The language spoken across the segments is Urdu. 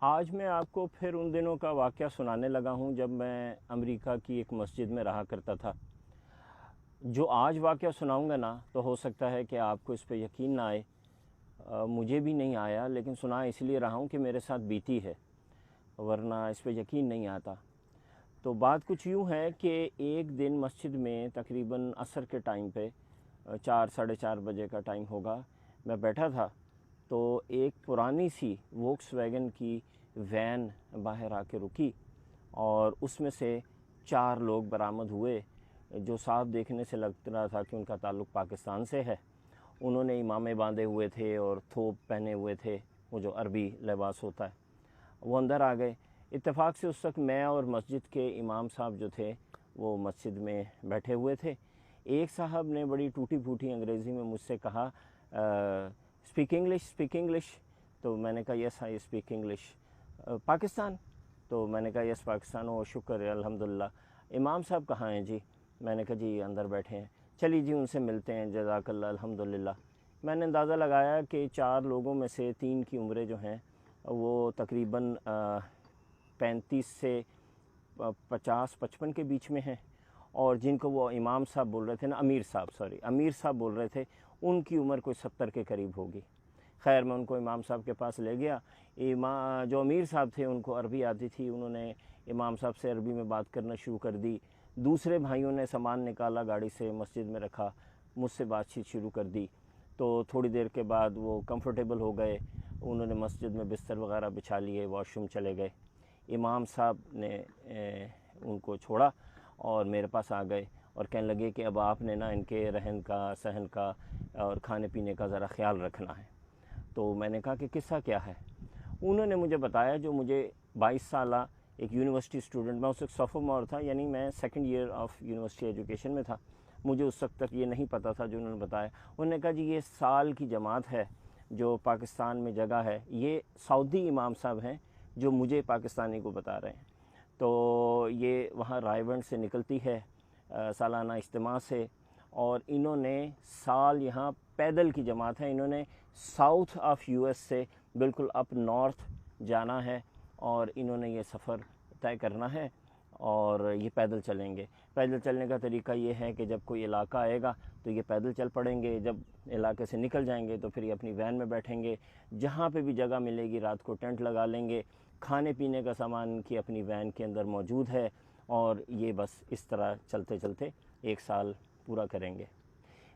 آج میں آپ کو پھر ان دنوں کا واقعہ سنانے لگا ہوں جب میں امریکہ کی ایک مسجد میں رہا کرتا تھا۔ جو آج واقعہ سناؤں گا نا تو ہو سکتا ہے کہ آپ کو اس پہ یقین نہ آئے، مجھے بھی نہیں آیا، لیکن سنا اس لیے رہا ہوں کہ میرے ساتھ بیتی ہے، ورنہ اس پہ یقین نہیں آتا۔ تو بات کچھ یوں ہے کہ ایک دن مسجد میں تقریباً عصر کے ٹائم پہ 4 ساڑھے 4 بجے کا ٹائم ہوگا، میں بیٹھا تھا تو ایک پرانی سی ووکس ویگن کی وین باہر آ کے رکی اور اس میں سے 4 لوگ برآمد ہوئے جو صاف دیکھنے سے لگ رہا تھا کہ ان کا تعلق پاکستان سے ہے۔ انہوں نے امامے باندھے ہوئے تھے اور تھوپ پہنے ہوئے تھے، وہ جو عربی لباس ہوتا ہے۔ وہ اندر آ گئے۔ اتفاق سے اس وقت میں اور مسجد کے امام صاحب جو تھے وہ مسجد میں بیٹھے ہوئے تھے۔ ایک صاحب نے بڑی ٹوٹی پھوٹی انگریزی میں مجھ سے کہا اسپیک انگلش، تو میں نے کہا یس آئی اسپیک انگلش۔ پاکستان؟ تو میں نے کہا یس پاکستان۔ او شکر ہے الحمدللہ۔ امام صاحب کہاں ہیں جی؟ میں نے کہا جی اندر بیٹھے ہیں۔ چلیے جی ان سے ملتے ہیں، جزاک اللہ الحمدللہ۔ میں نے اندازہ لگایا کہ 4 لوگوں میں سے 3 کی عمریں جو ہیں وہ تقریباً 35 سے 50-55 کے بیچ میں ہیں، اور جن کو وہ امام صاحب بول رہے تھے نا، امیر صاحب بول رہے تھے، ان کی عمر کوئی 70 کے قریب ہوگی۔ خیر میں ان کو امام صاحب کے پاس لے گیا۔ جو امیر صاحب تھے ان کو عربی آتی تھی، انہوں نے امام صاحب سے عربی میں بات کرنا شروع کر دی۔ دوسرے بھائیوں نے سامان نکالا، گاڑی سے مسجد میں رکھا، مجھ سے بات چیت شروع کر دی۔ تو تھوڑی دیر کے بعد وہ کمفرٹیبل ہو گئے، انہوں نے مسجد میں بستر وغیرہ بچھا لیے، واش روم چلے گئے۔ امام صاحب نے ان کو چھوڑا اور میرے پاس آ گئے اور کہنے لگے کہ اب آپ نے نا ان کے رہن کا، صحن کا اور کھانے پینے کا ذرا خیال رکھنا ہے۔ تو میں نے کہا کہ قصہ کیا ہے؟ انہوں نے مجھے بتایا، جو مجھے 22 سالہ ایک یونیورسٹی اسٹوڈنٹ، میں اس وقت سوفومور تھا، یعنی میں 2nd year of university education میں تھا، مجھے اس وقت تک یہ نہیں پتہ تھا جو انہوں نے بتایا۔ انہوں نے کہا جی یہ سال کی جماعت ہے جو پاکستان میں جگہ ہے، یہ سعودی امام صاحب ہیں جو مجھے پاکستانی کو بتا رہے ہیں۔ تو یہ وہاں رائے بند سے نکلتی ہے سالانہ اجتماع سے، اور انہوں نے سال یہاں پیدل کی جماعت ہے، انہوں نے ساؤتھ آف یو ایس سے بالکل اپ نارتھ جانا ہے، اور انہوں نے یہ سفر طے کرنا ہے اور یہ پیدل چلیں گے۔ پیدل چلنے کا طریقہ یہ ہے کہ جب کوئی علاقہ آئے گا تو یہ پیدل چل پڑیں گے، جب علاقے سے نکل جائیں گے تو پھر یہ اپنی وین میں بیٹھیں گے، جہاں پہ بھی جگہ ملے گی رات کو ٹینٹ لگا لیں گے، کھانے پینے کا سامان ان کی اپنی وین کے اندر موجود ہے، اور یہ بس اس طرح چلتے چلتے 1 سال پورا کریں گے۔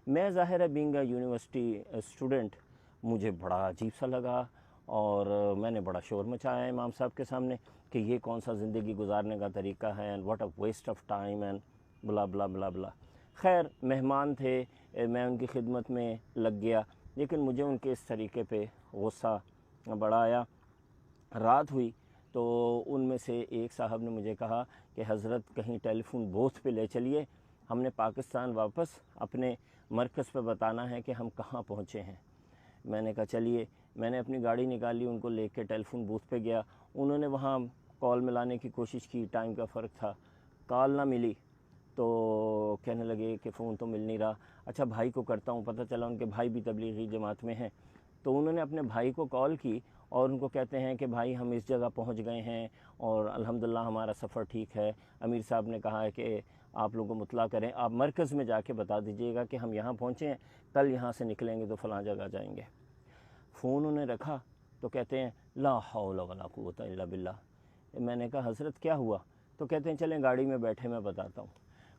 میں ظاہر ہے بینگ اے یونیورسٹی اسٹوڈنٹ، مجھے بڑا عجیب سا لگا، اور میں نے بڑا شور مچایا امام صاحب کے سامنے کہ یہ کون سا زندگی گزارنے کا طریقہ ہے، and what a waste of time and blah blah blah بلا۔ خیر مہمان تھے، میں ان کی خدمت میں لگ گیا، لیکن مجھے ان کے اس طریقے پہ غصہ بڑا آیا۔ رات ہوئی تو ان میں سے ایک صاحب نے مجھے کہا کہ حضرت کہیں ٹیلی فون بوتھ پہ لے چلیے، ہم نے پاکستان واپس اپنے مرکز پہ بتانا ہے کہ ہم کہاں پہنچے ہیں۔ میں نے کہا چلیے، میں نے اپنی گاڑی نکالی، ان کو لے کے ٹیلی فون بوتھ پہ گیا۔ انہوں نے وہاں کال ملانے کی کوشش کی، ٹائم کا فرق تھا، کال نہ ملی، تو کہنے لگے کہ فون تو مل نہیں رہا۔ اچھا بھائی کو کرتا ہوں، پتہ چلا ان کے بھائی بھی تبلیغی جماعت میں ہیں۔ تو انہوں نے اپنے بھائی کو کال کی اور ان کو کہتے ہیں کہ بھائی ہم اس جگہ پہنچ گئے ہیں اور الحمدللہ ہمارا سفر ٹھیک ہے، امیر صاحب نے کہا ہے کہ آپ لوگوں کو مطلع کریں، آپ مرکز میں جا کے بتا دیجئے گا کہ ہم یہاں پہنچے ہیں، کل یہاں سے نکلیں گے تو فلاں جگہ جائیں گے۔ فون انہیں رکھا تو کہتے ہیں لا حول ولا قوت الا باللہ۔ میں نے کہا حضرت کیا ہوا؟ تو کہتے ہیں چلیں گاڑی میں بیٹھے میں بتاتا ہوں۔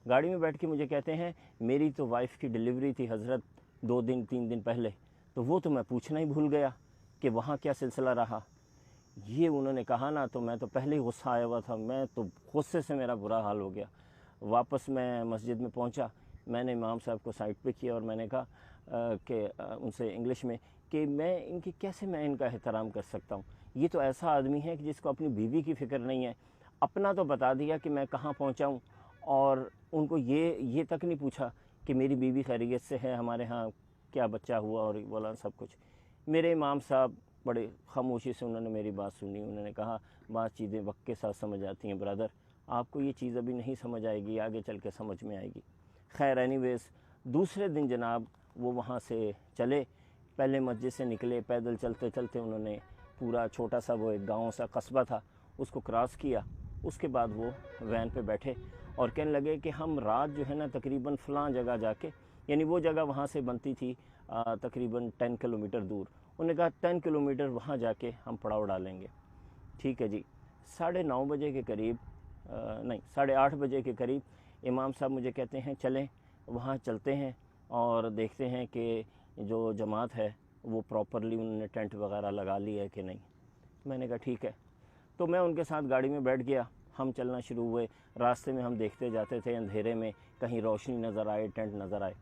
گاڑی میں بیٹھ کے مجھے کہتے ہیں میری تو وائف کی ڈیلیوری تھی حضرت 2-3 دن پہلے، تو وہ تو میں پوچھنا ہی بھول گیا کہ وہاں کیا سلسلہ رہا۔ یہ انہوں نے کہا نا تو میں تو پہلے ہی غصہ آیا ہوا تھا، میں تو غصے سے میرا برا حال ہو گیا۔ واپس میں مسجد میں پہنچا، میں نے امام صاحب کو سائٹ پہ کیا اور میں نے کہا کہ ان سے انگلش میں کہ میں ان کا احترام کر سکتا ہوں؟ یہ تو ایسا آدمی ہے کہ جس کو اپنی بیوی کی فکر نہیں ہے، اپنا تو بتا دیا کہ میں کہاں پہنچا ہوں، اور ان کو یہ تک نہیں پوچھا کہ میری بیوی خیریت سے ہے، ہمارے ہاں کیا بچہ ہوا اور بولا سب کچھ۔ میرے امام صاحب بڑے خاموشی سے انہوں نے میری بات سنی، انہوں نے کہا بات چیزیں وقت کے ساتھ سمجھ آتی ہیں برادر، آپ کو یہ چیز ابھی نہیں سمجھ آئے گی، آگے چل کے سمجھ میں آئے گی۔ خیر اینی ویز دوسرے دن جناب وہ وہاں سے چلے، پہلے مسجد سے نکلے، پیدل چلتے چلتے انہوں نے پورا چھوٹا سا وہ ایک گاؤں سا قصبہ تھا، اس کو کراس کیا. اس کے بعد وہ وین پہ بیٹھے اور کہنے لگے کہ ہم رات جو ہے نا تقریباً فلاں جگہ جا کے، یعنی وہ جگہ وہاں سے بنتی تھی تقریباً 10 کلومیٹر دور. انہوں نے کہا 10 کلومیٹر وہاں جا کے ہم پڑاؤ ڈالیں گے. ٹھیک ہے جی. 9:30 بجے کے قریب نہیں 8:30 بجے کے قریب امام صاحب مجھے کہتے ہیں چلیں وہاں چلتے ہیں اور دیکھتے ہیں کہ جو جماعت ہے وہ پراپرلی انہوں نے ٹینٹ وغیرہ لگا لی ہے کہ نہیں. میں نے کہا ٹھیک ہے. تو میں ان کے ساتھ گاڑی میں بیٹھ گیا. ہم چلنا شروع ہوئے. راستے میں ہم دیکھتے جاتے تھے اندھیرے میں، کہیں روشنی نظر آئے، ٹینٹ نظر آئے.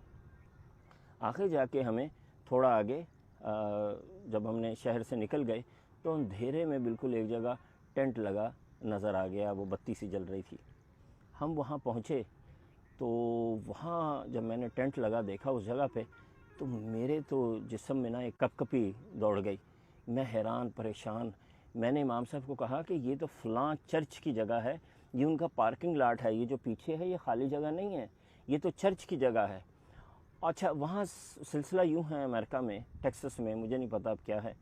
آخر جا کے ہمیں تھوڑا آگے جب ہم نے شہر سے نکل گئے تو اندھیرے میں بالکل ایک جگہ ٹینٹ لگا نظر آ گیا، وہ بتی سی جل رہی تھی. ہم وہاں پہنچے تو وہاں جب میں نے ٹینٹ لگا دیکھا اس جگہ پہ تو میرے تو جسم میں نا ایک کپ کپی دوڑ گئی. میں حیران پریشان. میں نے امام صاحب کو کہا کہ یہ تو فلاں چرچ کی جگہ ہے، یہ ان کا پارکنگ لاٹ ہے، یہ جو پیچھے ہے یہ خالی جگہ نہیں ہے، یہ تو چرچ کی جگہ ہے. اچھا وہاں سلسلہ یوں ہے امریکہ میں، ٹیکسس میں، مجھے نہیں پتہ اب کیا ہے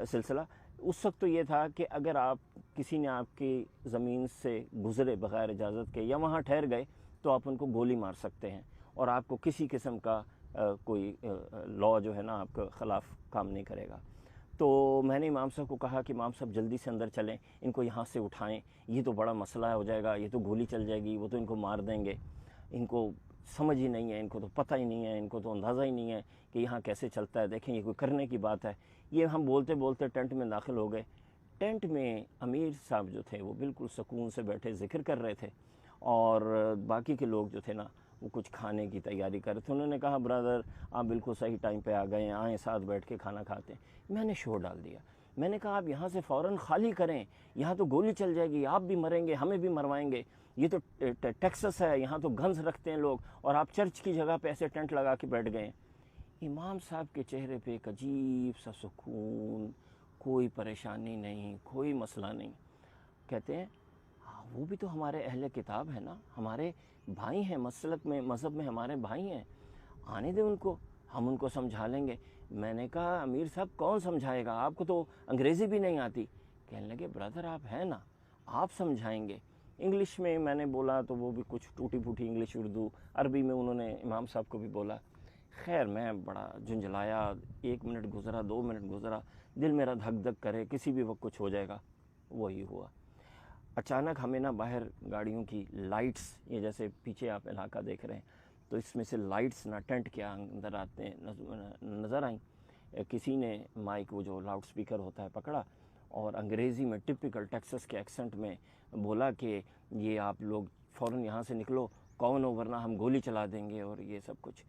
سلسلہ. اس وقت تو یہ تھا کہ اگر آپ کسی نے آپ کی زمین سے گزرے بغیر اجازت کے یا وہاں ٹھہر گئے تو آپ ان کو گولی مار سکتے ہیں اور آپ کو کسی قسم کا کوئی لا جو ہے نا آپ کے خلاف کام نہیں کرے گا. تو میں نے امام صاحب کو کہا کہ امام صاحب جلدی سے اندر چلیں، ان کو یہاں سے اٹھائیں، یہ تو بڑا مسئلہ ہو جائے گا، یہ تو گولی چل جائے گی، وہ تو ان کو مار دیں گے. ان کو سمجھ ہی نہیں ہے، ان کو تو پتہ ہی نہیں ہے، ان کو تو اندازہ ہی نہیں ہے کہ یہاں کیسے چلتا ہے. دیکھیں یہ کوئی کرنے کی بات ہے. یہ ہم بولتے بولتے ٹینٹ میں داخل ہو گئے. ٹینٹ میں امیر صاحب جو تھے وہ بالکل سکون سے بیٹھے ذکر کر رہے تھے اور باقی کے لوگ جو تھے نا وہ کچھ کھانے کی تیاری کر رہے تھے. انہوں نے کہا برادر آپ بالکل صحیح ٹائم پہ آ گئے ہیں، آئیں ساتھ بیٹھ کے کھانا کھاتے ہیں. میں نے شور ڈال دیا. میں نے کہا آپ یہاں سے فوراً خالی کریں، یہاں تو گولی چل جائے گی، آپ بھی مریں گے، ہمیں بھی مروائیں گے. یہ تو ٹیکسس ہے، یہاں تو گنز رکھتے ہیں لوگ، اور آپ چرچ کی جگہ پہ ایسے ٹینٹ لگا کے بیٹھ گئے ہیں. امام صاحب کے چہرے پہ ایک عجیب سا سکون، کوئی پریشانی نہیں، کوئی مسئلہ نہیں. کہتے ہیں وہ بھی تو ہمارے اہل کتاب ہیں نا، ہمارے بھائی ہیں، مسلک میں مذہب میں ہمارے بھائی ہیں، آنے دیں ان کو، ہم ان کو سمجھا لیں گے. میں نے کہا امیر صاحب کون سمجھائے گا، آپ کو تو انگریزی بھی نہیں آتی. کہنے لگے برادر آپ ہیں نا، آپ سمجھائیں گے. انگلش میں نے بولا تو وہ بھی کچھ ٹوٹی پھوٹی انگلش، اردو عربی میں انہوں نے امام صاحب کو بھی بولا. خیر میں بڑا جھنجھلایا. 1 منٹ گزرا، 2 منٹ گزرا، دل میرا دھک دھک کرے کسی بھی وقت کچھ ہو جائے گا. وہی ہوا. اچانک ہمیں نا باہر گاڑیوں کی لائٹس، یہ جیسے پیچھے آپ علاقہ دیکھ رہے ہیں تو اس میں سے لائٹس نا ٹینٹ کے اندر آتے نظر آئیں. کسی نے مائک، وہ جو لاؤڈ سپیکر ہوتا ہے، پکڑا اور انگریزی میں ٹپیکل ٹیکسس کے ایکسنٹ میں بولا کہ یہ آپ لوگ فوراً یہاں سے نکلو، کون ہو ورنہ ہم گولی چلا دیں گے اور یہ سب کچھ.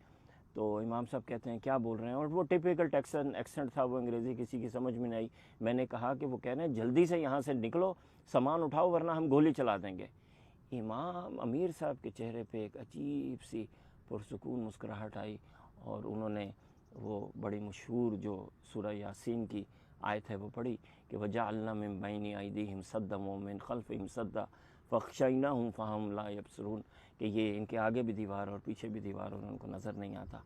تو امام صاحب کہتے ہیں کیا بول رہے ہیں، اور وہ ٹپیکل ٹیکسن ایکسنٹ تھا، وہ انگریزی کسی کی سمجھ میں نہیں آئی. میں نے کہا کہ وہ کہہ رہے ہیں جلدی سے یہاں سے نکلو، سامان اٹھاؤ ورنہ ہم گولی چلا دیں گے. امام امیر صاحب کے چہرے پہ ایک عجیب سی پرسکون مسکراہٹ آئی اور انہوں نے وہ بڑی مشہور جو سورہ یاسین کی آیت ہے وہ پڑھی کہ وَجَعَلْنَا مِن بَيْنِ أَيْدِيهِمْ سَدًّا وَمِن خَلْفِهِمْ سَدًّا فَأَغْشَيْنَاهُمْ فَهُمْ لَا يَبْصِرُونَ، کہ یہ ان کے آگے بھی دیوار اور پیچھے بھی دیوار اور ان کو نظر نہیں آتا.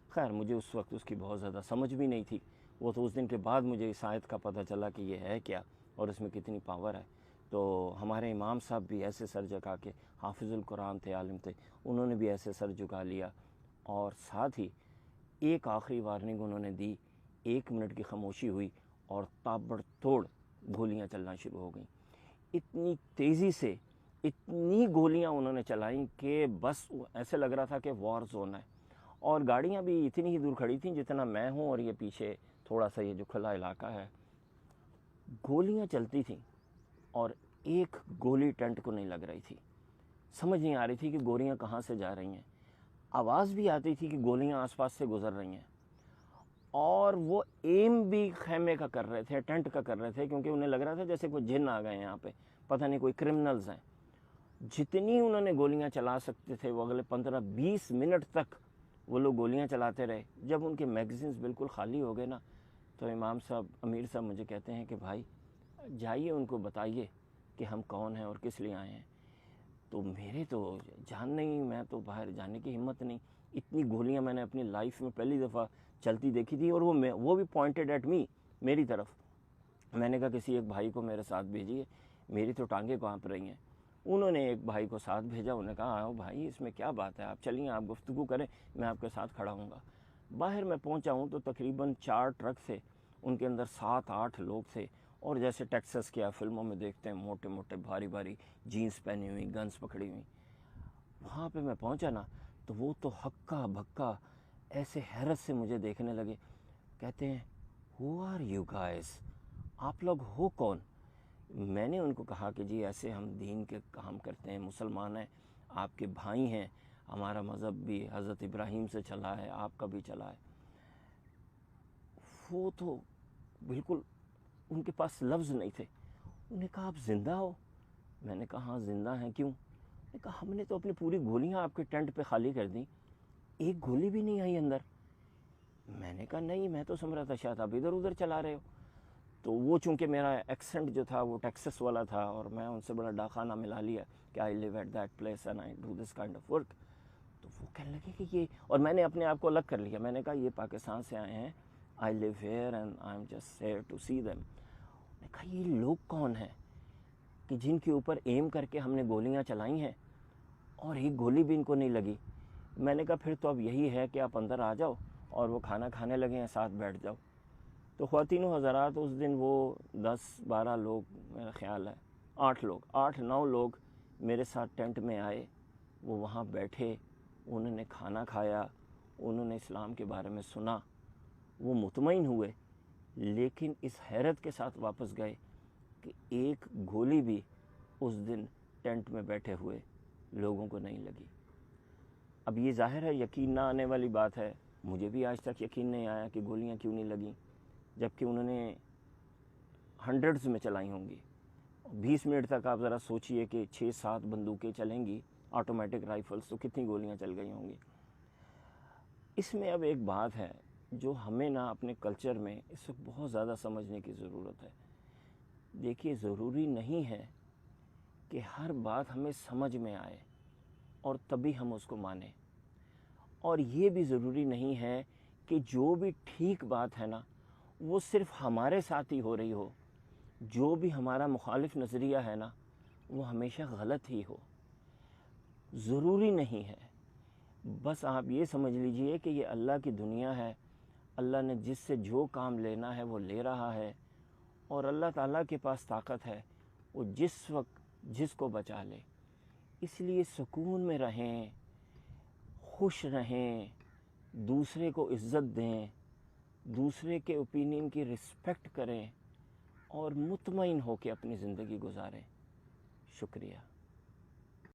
خیر مجھے اس وقت اس کی بہت زیادہ سمجھ بھی نہیں تھی. وہ تو اس دن کے بعد مجھے اس آیت کا پتہ چلا کہ یہ ہے کیا اور اس میں کتنی پاور ہے. تو ہمارے امام صاحب بھی ایسے سر جھکا کے، حافظ القرآن تھے، عالم تھے، انہوں نے بھی ایسے سر جھکا لیا اور ساتھ ہی ایک آخری وارننگ انہوں نے دی. 1 منٹ کی خاموشی ہوئی اور تابڑ توڑ گولیاں چلنا شروع ہو گئیں. اتنی تیزی سے اتنی گولیاں انہوں نے چلائیں کہ بس ایسے لگ رہا تھا کہ وار زون ہے. اور گاڑیاں بھی اتنی ہی دور کھڑی تھیں جتنا میں ہوں اور یہ پیچھے تھوڑا سا یہ جو کھلا علاقہ ہے. گولیاں چلتی تھیں اور ایک گولی ٹینٹ کو نہیں لگ رہی تھی. سمجھ نہیں آ رہی تھی کہ گولیاں کہاں سے جا رہی ہیں. آواز بھی آتی تھی کہ گولیاں آس پاس سے گزر رہی ہیں. اور وہ ایم بھی خیمے کا کر رہے تھے، ٹینٹ کا کر رہے تھے، کیونکہ انہیں لگ رہا تھا جیسے کوئی جن آ گئے ہیں یہاں پہ، پتہ نہیں کوئی کرمنلز ہیں. جتنی انہوں نے گولیاں چلا سکتے تھے وہ اگلے 15-20 منٹ تک وہ لوگ گولیاں چلاتے رہے. جب ان کے میگزینز بالکل خالی ہو گئے نا تو امام صاحب، امیر صاحب مجھے کہتے ہیں کہ بھائی جائیے ان کو بتائیے کہ ہم کون ہیں اور کس لیے آئے ہیں. تو میرے تو جان نہیں، میں تو باہر جانے کی ہمت نہیں. اتنی گولیاں میں نے اپنی لائف میں پہلی دفعہ چلتی دیکھی تھی اور وہ بھی پوائنٹڈ ایٹ می، میری طرف. میں نے کہا کسی ایک بھائی کو میرے ساتھ بھیجیے، میری تو ٹانگیں کانپ رہی ہیں۔ انہوں نے ایک بھائی کو ساتھ بھیجا، انہوں نے کہا آؤ بھائی اس میں کیا بات ہے، آپ چلیے آپ گفتگو کریں، میں آپ کے ساتھ کھڑا ہوں گا۔ باہر میں پہنچا ہوں تو تقریباً 4 ٹرک تھے، ان کے اندر 7-8 لوگ تھے، اور جیسے ٹیکسس کے فلموں میں دیکھتے ہیں موٹے موٹے بھاری بھاری جینس پہنی ہوئی، گنز پکڑی ہوئی۔ وہاں پہ میں پہنچا نا تو وہ تو ہکا بھکا ایسے حیرت سے مجھے دیکھنے لگے، کہتے ہیں ہو آر یو گائز، آپ لوگ ہو کون؟ میں نے ان کو کہا کہ جی ایسے ہم دین کے کام کرتے ہیں، مسلمان ہیں، آپ کے بھائی ہیں، ہمارا مذہب بھی حضرت ابراہیم سے چلا ہے، آپ کا بھی چلا ہے۔ وہ تو بالکل ان کے پاس لفظ نہیں تھے۔ انہوں نے کہا آپ زندہ ہو؟ میں نے کہا ہاں زندہ ہیں، کیوں؟ انہوں نے کہا ہم نے تو اپنی پوری گولیاں آپ کے ٹینٹ پہ خالی کر دیں، ایک گولی بھی نہیں آئی اندر۔ میں نے کہا نہیں، میں تو سمجھ رہا تھا شاید آپ ادھر ادھر چلا رہے ہو۔ تو وہ چونکہ میرا ایکسنٹ جو تھا وہ ٹیکسس والا تھا، اور میں ان سے بڑا ڈاکانہ ملا لیا کہ I live at that place and I do this kind of work. تو وہ کہنے لگے کہ یہ، اور میں نے اپنے آپ کو الگ کر لیا، میں نے کہا یہ پاکستان سے آئے ہیں، I live here and I am just here to see them. میں نے کہا یہ لوگ کون ہیں کہ جن کے اوپر ایم کر کے ہم نے گولیاں چلائی ہیں اور ایک گولی بھی ان کو نہیں لگی؟ میں نے کہا پھر تو اب یہی ہے کہ آپ اندر آ جاؤ اور وہ کھانا کھانے لگے ہیں، ساتھ بیٹھ جاؤ۔ تو خواتین و حضرات اس دن وہ 10-12 لوگ، میرا خیال ہے 8-9 لوگ میرے ساتھ ٹینٹ میں آئے، وہ وہاں بیٹھے، انہوں نے کھانا کھایا، انہوں نے اسلام کے بارے میں سنا، وہ مطمئن ہوئے، لیکن اس حیرت کے ساتھ واپس گئے کہ ایک گولی بھی اس دن ٹینٹ میں بیٹھے ہوئے لوگوں کو نہیں لگی۔ اب یہ ظاہر ہے یقین نہ آنے والی بات ہے، مجھے بھی آج تک یقین نہیں آیا کہ گولیاں کیوں نہیں لگیں، جبکہ انہوں نے ہنڈریڈز میں چلائی ہوں گی۔ 20 منٹ تک آپ ذرا سوچئے کہ 6-7 بندوقیں چلیں گی آٹومیٹک رائفلز، تو کتنی گولیاں چل گئی ہوں گی۔ اس میں اب ایک بات ہے جو ہمیں نا اپنے کلچر میں اس وقت بہت زیادہ سمجھنے کی ضرورت ہے۔ دیکھیے ضروری نہیں ہے کہ ہر بات ہمیں سمجھ میں آئے اور تبھی ہم اس کو مانیں، اور یہ بھی ضروری نہیں ہے کہ جو بھی ٹھیک بات ہے نا وہ صرف ہمارے ساتھ ہی ہو رہی ہو، جو بھی ہمارا مخالف نظریہ ہے نا وہ ہمیشہ غلط ہی ہو۔ ضروری نہیں ہے، بس آپ یہ سمجھ لیجئے کہ یہ اللہ کی دنیا ہے، اللہ نے جس سے جو کام لینا ہے وہ لے رہا ہے، اور اللہ تعالیٰ کے پاس طاقت ہے، وہ جس وقت جس کو بچا لے۔ اس لیے سکون میں رہیں، خوش رہیں، دوسرے کو عزت دیں، دوسرے کے اوپینین کی رسپیکٹ کریں، اور مطمئن ہو کے اپنی زندگی گزاریں۔ شکریہ۔